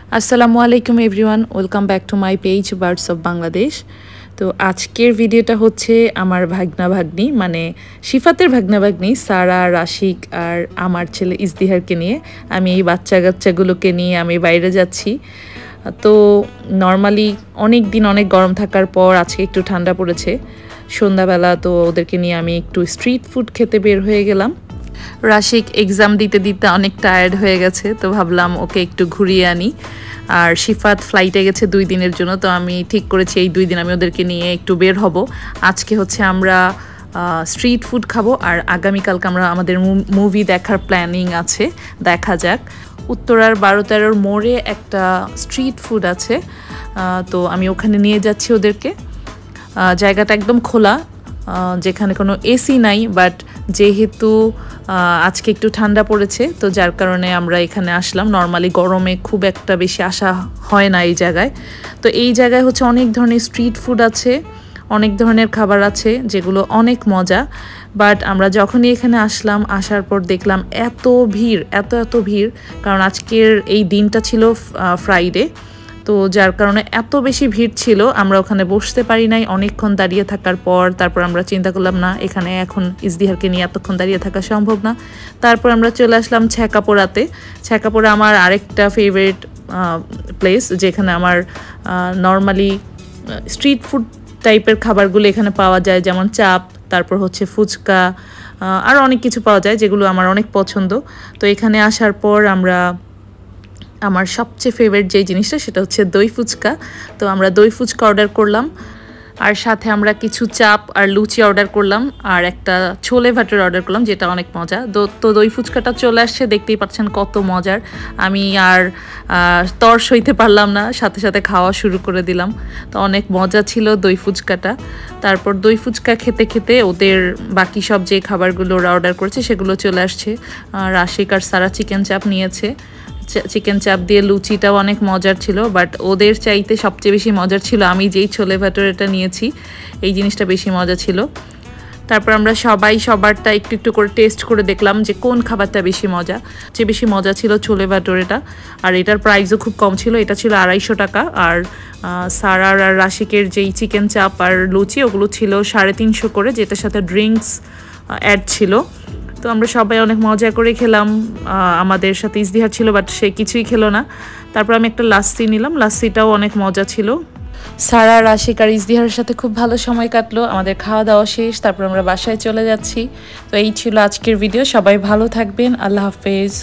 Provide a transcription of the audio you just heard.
আসসালামু আলাইকুম everyone, welcome back to my page birds of Bangladesh. তো আজকের ভিডিওটা হচ্ছে আমার ভাগনা ভাগ্নি, মানে শিফাতের ভাগনা ভাগ্নি সারা, রাশিক আর আমার ছেলে ইজদিহারকে নিয়ে। আমি এই বাচ্চাগুলোকে নিয়ে আমি বাইরে যাচ্ছি। তো নর্মালি অনেক দিন অনেক গরম থাকার পর আজকে একটু ঠান্ডা পড়েছে সন্ধ্যাবেলা, তো ওদেরকে নিয়ে আমি একটু স্ট্রিট ফুড খেতে বের হয়ে গেলাম। রাশিক এক্সাম দিতে দিতে অনেক টায়ার্ড হয়ে গেছে, তো ভাবলাম ওকে একটু ঘুরিয়ে আনি। আর শিফাত ফ্লাইটে গেছে 2 দিনের জন্য, তো আমি ঠিক করেছি এই 2 দিন আমি ওদেরকে নিয়ে একটু বের হব। আজকে হচ্ছে আমরা স্ট্রিট ফুড খাবো, আর আগামীকালকে আমরা আমাদের মুভি দেখার প্ল্যানিং আছে, দেখা যাক। উত্তরার 12-13 মোড়ে একটা স্ট্রিট ফুড আছে, তো আমি ওখানে নিয়ে যাচ্ছি ওদেরকে। জায়গাটা একদম খোলা, যেখানে কোনো এসি নাই, বাট যেহেতু আজকে একটু ঠান্ডা পড়েছে তো যার কারণে আমরা এখানে আসলাম। নর্মালি গরমে খুব একটা বেশি আসা হয় না এই জায়গায়। তো এই জায়গায় হচ্ছে অনেক ধরনের স্ট্রিট ফুড আছে, অনেক ধরনের খাবার আছে যেগুলো অনেক মজা। বাট আমরা যখনই এখানে আসলাম, আসার পর দেখলাম এত ভিড়, এত ভিড়, কারণ আজকের এই দিনটা ছিল ফ্রাইডে, তো যার কারণে এত বেশি ভিড় ছিল আমরা ওখানে বসতে পারি নাই। অনেকক্ষণ দাঁড়িয়ে থাকার পর তারপর আমরা চিন্তা করলাম না, এখানে এখন ইজদিহারকে নিয়ে এতক্ষণ দাঁড়িয়ে থাকা সম্ভব না। তারপর আমরা চলে আসলাম ছ্যাঁকাপোড়াতে। ছ্যাঁকাপোড়া আমার আরেকটা ফেভারিট প্লেস, যেখানে আমার নর্মালি স্ট্রিট ফুড টাইপের খাবারগুলো এখানে পাওয়া যায়, যেমন চাপ, তারপর হচ্ছে ফুচকা, আর অনেক কিছু পাওয়া যায় যেগুলো আমার অনেক পছন্দ। তো এখানে আসার পর আমার সবচেয়ে ফেভারিট যেই জিনিসটা সেটা হচ্ছে দই ফুচকা। তো আমরা দই ফুচকা অর্ডার করলাম, আর সাথে আমরা কিছু চাপ আর লুচি অর্ডার করলাম, আর একটা ছোলে ভাটের অর্ডার করলাম, যেটা অনেক মজা। তো দই ফুচকাটা চলে আসছে, দেখতেই পাচ্ছেন কত মজার। আমি আর তর সইতে পারলাম না, সাথে সাথে খাওয়া শুরু করে দিলাম। তো অনেক মজা ছিল দই ফুচকাটা। তারপর দই ফুচকা খেতে খেতে ওদের বাকি সব যে খাবারগুলো ওরা অর্ডার করেছে সেগুলো চলে আসছে। রাশিক আর সারা চিকেন চাপ নিয়েছে, চিকেন চাপ দিয়ে লুচিটাও অনেক মজার ছিল, বাট ওদের চাইতে সবচেয়ে বেশি মজার ছিল আমি যেই ছোলে ভাটোরেটা নিয়েছি, এই জিনিসটা বেশি মজা ছিল। তারপর আমরা সবাই সবারটা একটু একটু করে টেস্ট করে দেখলাম যে কোন খাবারটা বেশি মজা। যে বেশি মজা ছিল ছোলে ভাটোরেটা, আর এটার প্রাইসও খুব কম ছিল, এটা ছিল 250 টাকা। আর সারার আর রাশিকের যেই চিকেন চাপ আর লুচি ওগুলো ছিল 350 করে, যেটার সাথে ড্রিঙ্কস অ্যাড ছিল। তো আমরা সবাই অনেক মজা করে খেলাম। আমাদের সাথে ইজদিহার ছিল, বাট সে কিছুই খেলো না। তারপর আমি একটা লাস্সি নিলাম, লাস্সিটাও অনেক মজা ছিল। সারা, রাশিক আর ইজদিহারের সাথে খুব ভালো সময় কাটলো। আমাদের খাওয়া দাওয়া শেষ, তারপর আমরা বাসায় চলে যাচ্ছি। তো এই ছিল আজকের ভিডিও, সবাই ভালো থাকবেন, আল্লাহ হাফেজ।